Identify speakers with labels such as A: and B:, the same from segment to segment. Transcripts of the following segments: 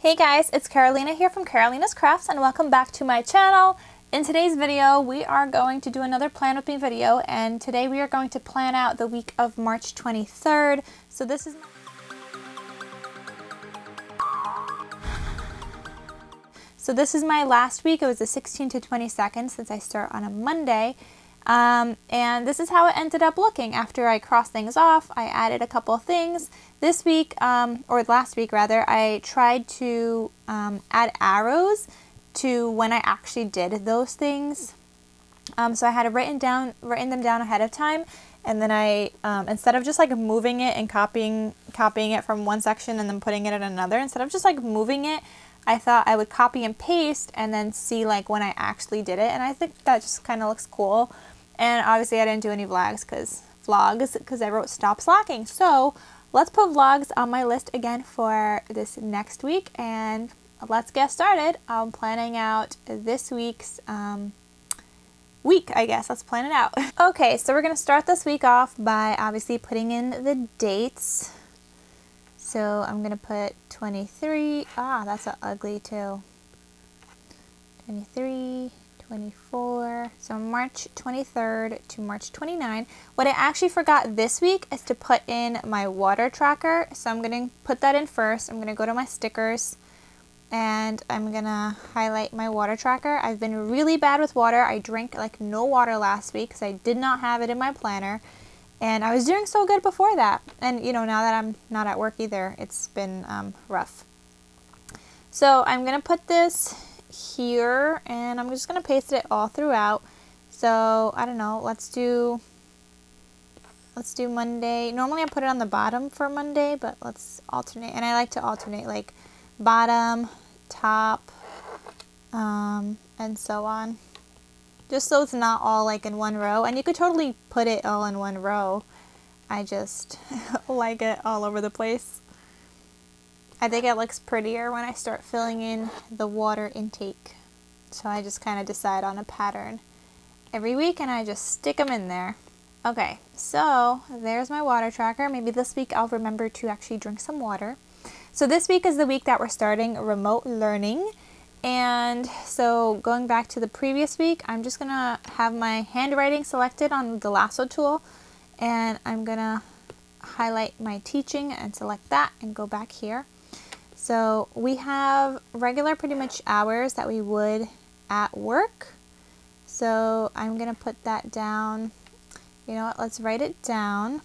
A: Hey guys, it's Carolina here from KarolinasKrafts and welcome back to my channel. In today's video, we are going to do another plan with me video, and today we are going to plan out the week of March 23rd. So this is my last week. It was the 16th to 22nd since I start on a Monday. And this is how it ended up looking after I crossed things off. I added a couple of things. This week, or last week rather, I tried to add arrows to when I actually did those things. So I had written them down ahead of time, and then I instead of just like moving it and copying it from one section and then putting it in another, instead of just like moving it, I thought I would copy and paste and then see like when I actually did it, and I think that just kind of looks cool. And obviously I didn't do any vlogs because I wrote stop slacking. So let's put vlogs on my list again for this next week, and let's get started on planning out this week's week, I guess. Let's plan it out. Okay, so we're going to start this week off by obviously putting in the dates. So I'm going to put 23. That's ugly too. 23, 24. So March 23rd to March 29. What I actually forgot this week is to put in my water tracker. So I'm going to put that in first. I'm going to go to my stickers and I'm going to highlight my water tracker. I've been really bad with water. I drank like no water last week because I did not have it in my planner. And I was doing so good before that. And you know, now that I'm not at work either, it's been rough. So I'm going to put this here and I'm just going to paste it all throughout. So I don't know, let's do Monday. Normally I put it on the bottom for Monday, but let's alternate. And I like to alternate like bottom, top, and so on. Just so it's not all like in one row. And you could totally put it all in one row. I just like it all over the place. I think it looks prettier when I start filling in the water intake. So I just kind of decide on a pattern every week and I just stick them in there. Okay, so there's my water tracker. Maybe this week I'll remember to actually drink some water. So this week is the week that we're starting remote learning. And so going back to the previous week, I'm just going to have my handwriting selected on the lasso tool. And I'm going to highlight my teaching and select that and go back here. So we have regular pretty much hours that we would at work. So I'm going to put that down. You know what, let's write it down.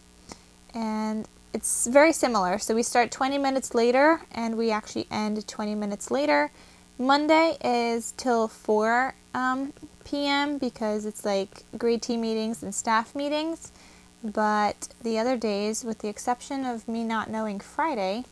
A: And it's very similar. So we start 20 minutes later and we actually end 20 minutes later. Monday is till 4 p.m. because it's like grade team meetings and staff meetings. But the other days, with the exception of me not knowing Friday,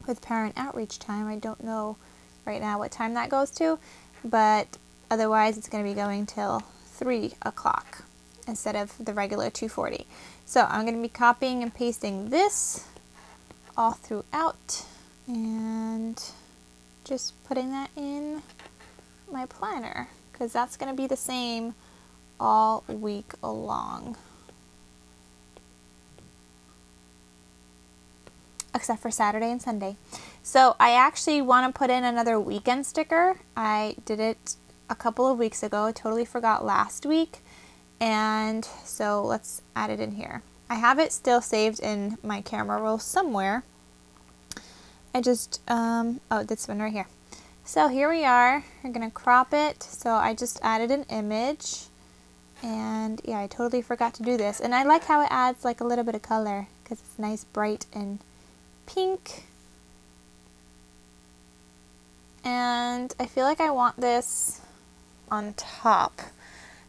A: with parent outreach time, I don't know right now what time that goes to, but otherwise it's going to be going till 3 o'clock instead of the regular 2:40. So I'm going to be copying and pasting this all throughout and just putting that in my planner because that's going to be the same all week long. Except for Saturday and Sunday. So I actually want to put in another weekend sticker. I did it a couple of weeks ago. I totally forgot last week. And so let's add it in here. I have it still saved in my camera roll somewhere. I just, this one right here. So here we are. We're going to crop it. So I just added an image. And yeah, I totally forgot to do this. And I like how it adds like a little bit of color because it's nice, bright, and pink. And I feel like I want this on top.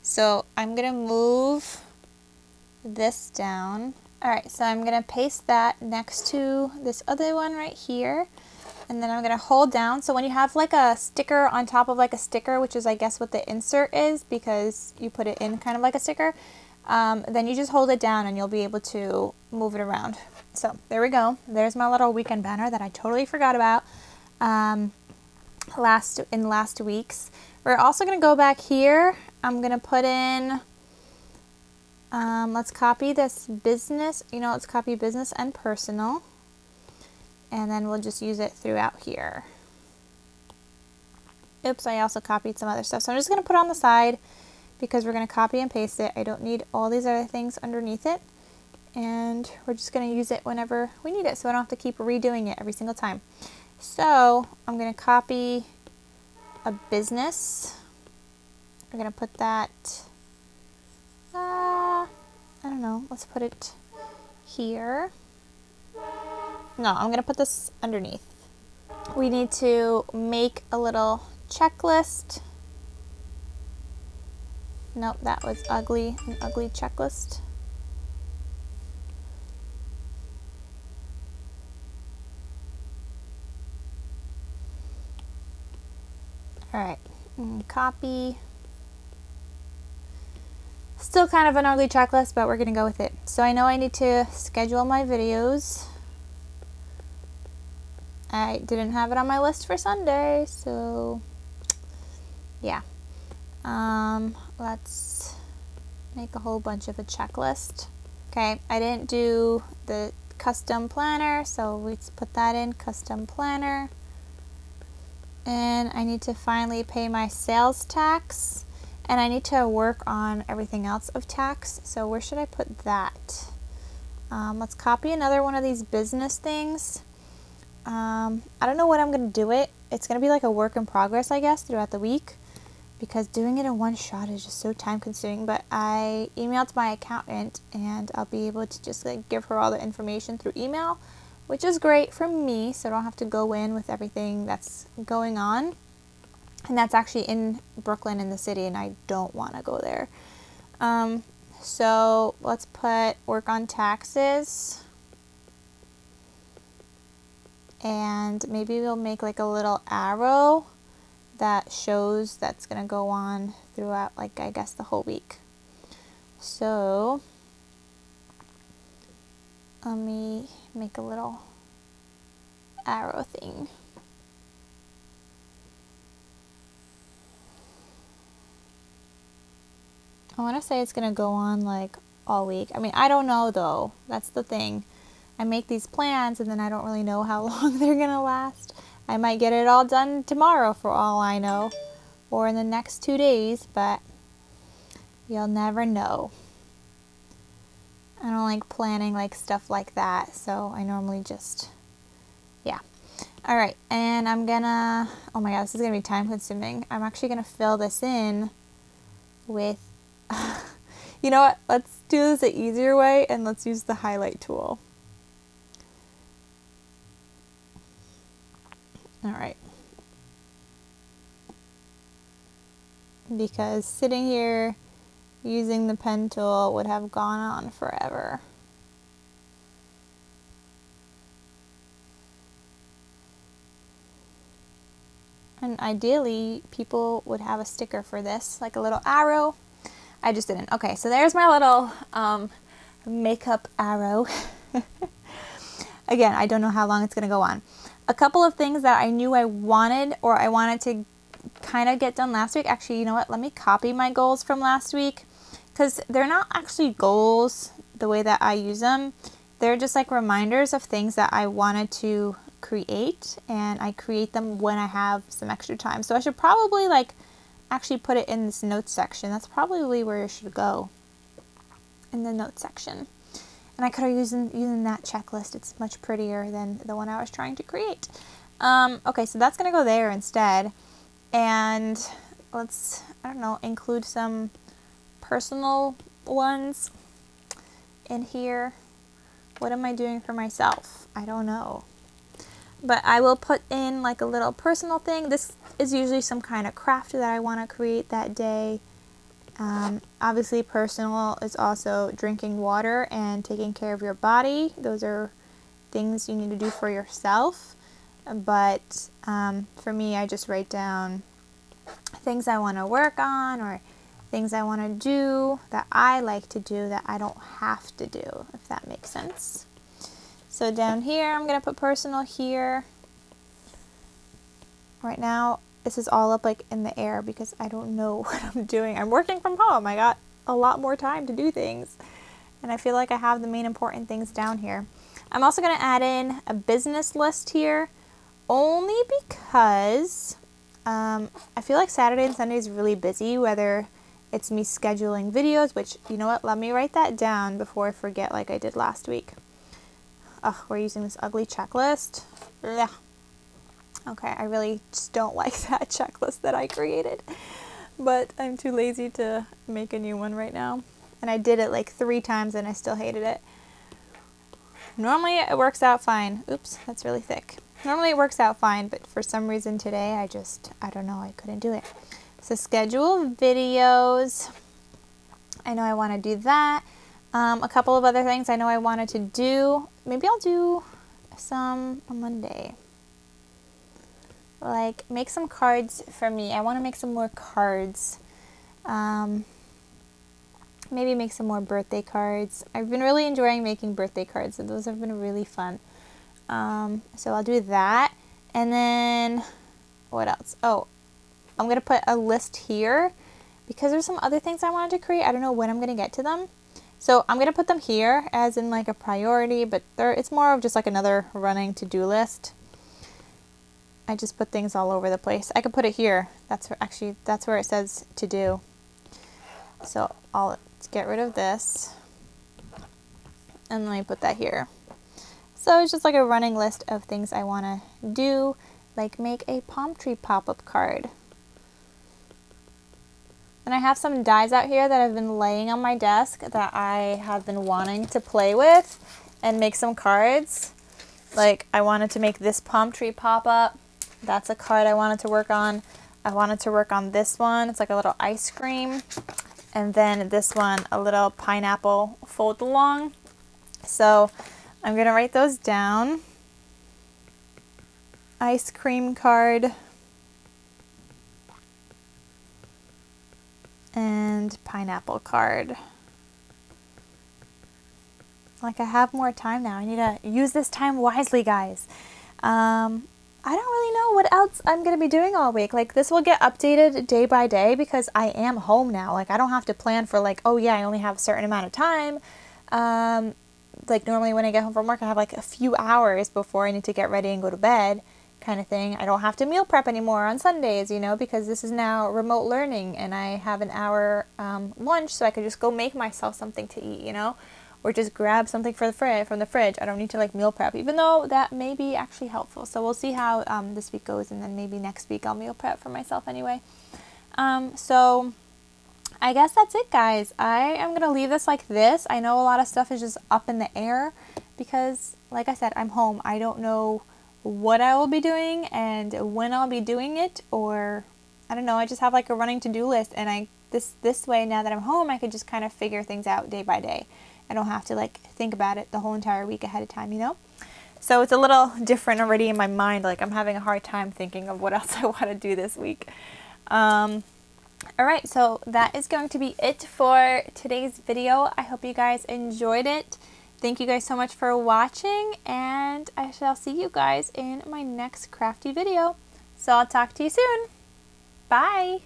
A: So I'm going to move this down. Alright, so I'm going to paste that next to this other one right here. And then I'm going to hold down. So when you have like a sticker on top of like a sticker, which is I guess what the insert is because you put it in kind of like a sticker, then you just hold it down and you'll be able to move it around. So there we go. There's my little weekend banner that I totally forgot about last week's. We're also going to go back here. I'm going to put in, let's copy this business, let's copy business and personal. And then we'll just use it throughout here. Oops, I also copied some other stuff. So I'm just going to put it on the side because we're going to copy and paste it. I don't need all these other things underneath it. And we're just going to use it whenever we need it so I don't have to keep redoing it every single time. So I'm going to copy a business. We're going to put that, I don't know, let's put it here. No, I'm going to put this underneath. We need to make a little checklist. Nope, that was ugly, an ugly checklist. All right, copy. Still kind of an ugly checklist, but we're gonna go with it. So I know I need to schedule my videos. I didn't have it on my list for Sunday, so yeah. Let's make a whole bunch of a checklist. Okay, I didn't do the custom planner, so let's put that in, custom planner. And I need to finally pay my sales tax, and I need to work on everything else of tax. So where should I put that? Let's copy another one of these business things. I don't know what I'm going to do it. It's going to be like a work in progress, I guess, throughout the week, because doing it in one shot is just so time consuming. But I emailed my accountant and I'll be able to just like give her all the information through email, which is great for me, so I don't have to go in with everything that's going on. And that's actually in Brooklyn in the city, and I don't want to go there. So let's put work on taxes. And maybe we'll make like a little arrow that shows that's going to go on throughout, like, I guess the whole week. So let me make a little arrow thing. I want to say it's going to go on like all week. I mean, I don't know though. That's the thing. I make these plans and then I don't really know how long they're going to last. I might get it all done tomorrow for all I know, or in the next 2 days, but you'll never know. I don't like planning like stuff like that, so I normally just, yeah. All right, and I'm gonna, oh my god, this is gonna be time consuming. I'm actually gonna fill this in with, you know what, let's do this the easier way and let's use the highlight tool. All right. Because sitting here using the pen tool would have gone on forever. And ideally, people would have a sticker for this, like a little arrow. I just didn't. Okay, so there's my little makeup arrow. Again, I don't know how long it's going to go on. A couple of things that I knew I wanted, or I wanted to kind of get done last week. Actually, you know what? Let me copy my goals from last week, because they're not actually goals the way that I use them. They're just like reminders of things that I wanted to create, and I create them when I have some extra time. So I should probably like actually put it in this notes section. That's probably where it should go, in the notes section. And I could have using that checklist. It's much prettier than the one I was trying to create. Okay, so that's going to go there instead. And let's, I don't know, include some personal ones in here. What am I doing for myself? I don't know. But I will put in like a little personal thing. This is usually some kind of craft that I want to create that day. Obviously personal is also drinking water and taking care of your body. Those are things you need to do for yourself. But for me, I just write down things I want to work on, or things I want to do that I like to do that I don't have to do, if that makes sense. So down here, I'm going to put personal here. Right now, this is all up like in the air because I don't know what I'm doing. I'm working from home. I got a lot more time to do things. And I feel like I have the main important things down here. I'm also going to add in a business list here, only because I feel like Saturday and Sunday is really busy, whether it's me scheduling videos, which, you know what, let me write that down before I forget like I did last week. Ugh, we're using this ugly checklist. Ugh. Okay, I really just don't like that checklist that I created, but I'm too lazy to make a new one right now. And I did it like 3 times and I still hated it. Normally it works out fine. Oops, that's really thick. Normally it works out fine, but for some reason today I don't know, I couldn't do it. So schedule videos. I know I want to do that. A couple of other things I know I wanted to do. Maybe I'll do some on Monday. Like make some cards for me. I want to make some more cards. Maybe make some more birthday cards. I've been really enjoying making birthday cards, and those have been really fun. So I'll do that. And then what else? Oh, I'm going to put a list here because there's some other things I wanted to create. I don't know when I'm going to get to them. So I'm going to put them here as in like a priority, but it's more of just like another running to-do list. I just put things all over the place. I could put it here. That's where it says to do. So I'll get rid of this and let me put that here. So it's just like a running list of things I want to do, like make a palm tree pop-up card. And I have some dies out here that have been laying on my desk that I have been wanting to play with and make some cards. Like I wanted to make this palm tree pop-up. That's a card I wanted to work on. I wanted to work on this one. It's like a little ice cream. And then this one, a little pineapple fold along. So I'm going to write those down. Ice cream card. And pineapple card. Like I have more time now. I need to use this time wisely, guys. I don't really know what else I'm going to be doing all week. Like this will get updated day by day because I am home now. Like I don't have to plan for like, oh yeah, I only have a certain amount of time. Like normally when I get home from work, I have like a few hours before I need to get ready and go to bed kind of thing. I don't have to meal prep anymore on Sundays, you know, because this is now remote learning and I have an hour lunch, so I could just go make myself something to eat, you know, or just grab something from the fridge. I don't need to like meal prep, even though that may be actually helpful. So we'll see how this week goes, and then maybe next week I'll meal prep for myself anyway. So I guess that's it, guys. I am going to leave this like this. I know a lot of stuff is just up in the air because, like I said, I'm home. I don't know what I will be doing and when I'll be doing it, or I don't know. I just have like a running to-do list, and this way, now that I'm home, I could just kind of figure things out day by day. I don't have to like think about it the whole entire week ahead of time, you know? So it's a little different already in my mind. Like I'm having a hard time thinking of what else I want to do this week. All right, so that is going to be it for today's video. I hope you guys enjoyed it. Thank you guys so much for watching, and I shall see you guys in my next crafty video. So I'll talk to you soon. Bye!